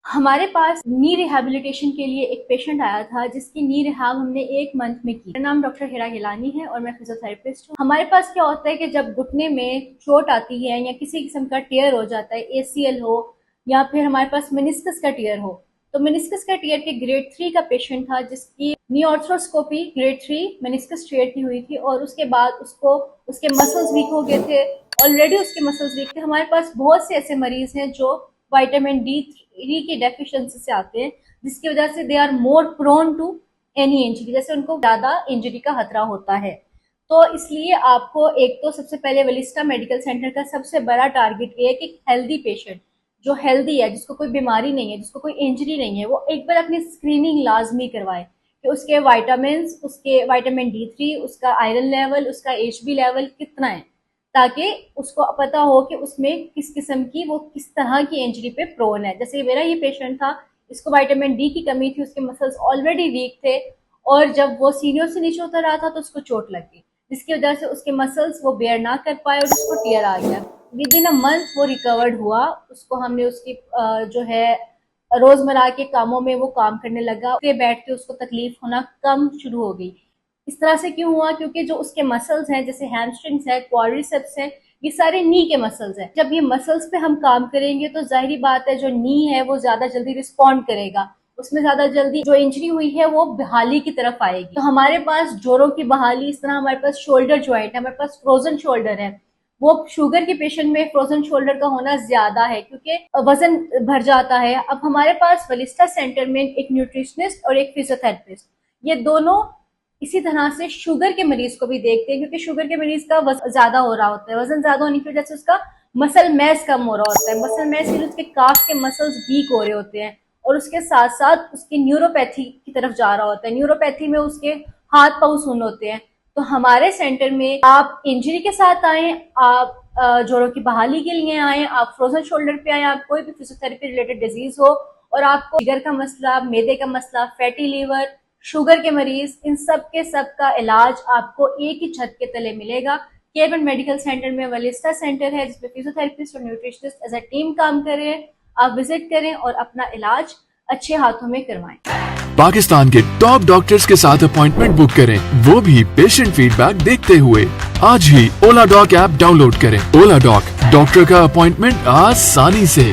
हमारे पास नी रिहैबिलिटेशन के लिए एक पेशेंट आया था जिसकी नी रिहैब हमने 1 मंथ में की। मेरा नाम डॉक्टर हिरा गिलानी है और मैं फिजियोथेरेपिस्ट हूँ। हमारे पास क्या होता है कि जब घुटने में चोट आती है या किसी किस्म का टीयर हो जाता है, ACL हो या फिर हमारे पास मेनिस्कस का टीयर हो, तो मेनिस्कस का टीयर के ग्रेड 3 का पेशेंट था जिसकी नी आर्थ्रोस्कोपी ग्रेड 3 मेनिस्कस टीयर की हुई थी और उसके बाद उसके मसल्स वीक हो गए थे। ऑलरेडी उसके मसल्स वीक थे। हमारे पास बहुत से ऐसे मरीज हैं जो विटामिन D3 की डेफिशिएंसी से आते हैं, जिसकी वजह से they are more prone to any injury, जैसे उनको ज्यादा इंजरी का खतरा होता है। तो इसलिए आपको एक तो सबसे पहले वलिस्टा मेडिकल सेंटर का सबसे बड़ा टारगेट ये है कि हेल्दी पेशेंट जो हेल्दी है, जिसको कोई बीमारी नहीं है, जिसको कोई इंजरी नहीं है, वो एक बार अपनी स्क्रीनिंग लाजमी करवाए कि उसके विटामिन, उसके विटामिन D3, उसका आयरन लेवल, उसका HB लेवल कितना है, ताकि उसको पता हो कि उसमें किस किस्म की, वो किस तरह की इंजरी पे प्रोन है। जैसे मेरा ये पेशेंट था, इसको विटामिन D की कमी थी, उसके मसल्स ऑलरेडी वीक थे और जब वो सीनियर से नीचे उतर रहा था तो उसको चोट लग गई, जिसकी वजह से उसके मसल्स वो बेयर ना कर पाए और उसको टीयर आ गया। विद इन अ मंथ वो रिकवर्ड हुआ। उसको हमने उसकी जो है रोजमर्रा के कामों में वो काम करने लगा, बैठ के उसको तकलीफ होना कम शुरू हो गई। इस तरह से क्यों हुआ? क्योंकि जो उसके मसल्स हैं, जैसे हैमस्ट्रिंग्स है, क्वाड्रिसेप्स है, ये सारे नी के मसल्स हैं। जब ये मसल्स पे हम काम करेंगे तो जाहिर बात है जो नी है वो ज्यादा जल्दी रिस्पॉन्ड करेगा, उसमें ज्यादा जल्दी जो इंजरी हुई है वो बहाली की तरफ आएगी। तो हमारे पास जोड़ों की बहाली, इस तरह हमारे पास शोल्डर ज्वाइंट है, हमारे पास फ्रोजन शोल्डर है। वो शुगर के पेशेंट में फ्रोजन शोल्डर का होना ज्यादा है क्योंकि वजन भर जाता है। अब हमारे पास वलिस्टा सेंटर में एक न्यूट्रिशनिस्ट और एक फिजियोथेरेपिस्ट, ये दोनों इसी तरह से शुगर के मरीज को भी देखते हैं, क्योंकि शुगर के मरीज का वजन ज्यादा हो रहा होता है। वजन ज्यादा होने की वजह से उसका मसल मैस कम हो रहा होता है। मसल मैस यानी उसके काफ के मसल्स वीक हो रहे होते हैं और उसके साथ साथ उसकी न्यूरोपैथी की तरफ जा रहा होता है। न्यूरोपैथी में उसके हाथ पांव सुन्न होते हैं। तो हमारे सेंटर में आप इंजरी के साथ आए, आप जोड़ों की बहाली के लिए आए, आप फ्रोजन शोल्डर पे आए, आप कोई भी फिजियोथेरेपी रिलेटेड डिजीज हो और आपको जिगर का मसला, मैदे का मसला, फैटी लीवर, शुगर के मरीज, इन सब के सब का इलाज आपको एक ही छत के तले मिलेगा। केवन मेडिकल सेंटर में वलिस्टा सेंटर है जिसमें फिजियोथेरेपिस्ट और न्यूट्रिशनिस्ट एज अ टीम काम कर रहे हैं। आप विजिट करें और अपना इलाज अच्छे हाथों में करवाएं। पाकिस्तान के टॉप डॉक्टर्स के साथ अपॉइंटमेंट बुक करें, वो भी पेशेंट फीडबैक देखते हुए। आज ही ओला डॉक ऐप डाउनलोड करें। ओला डॉक, डॉक्टर का अपॉइंटमेंट आसानी से।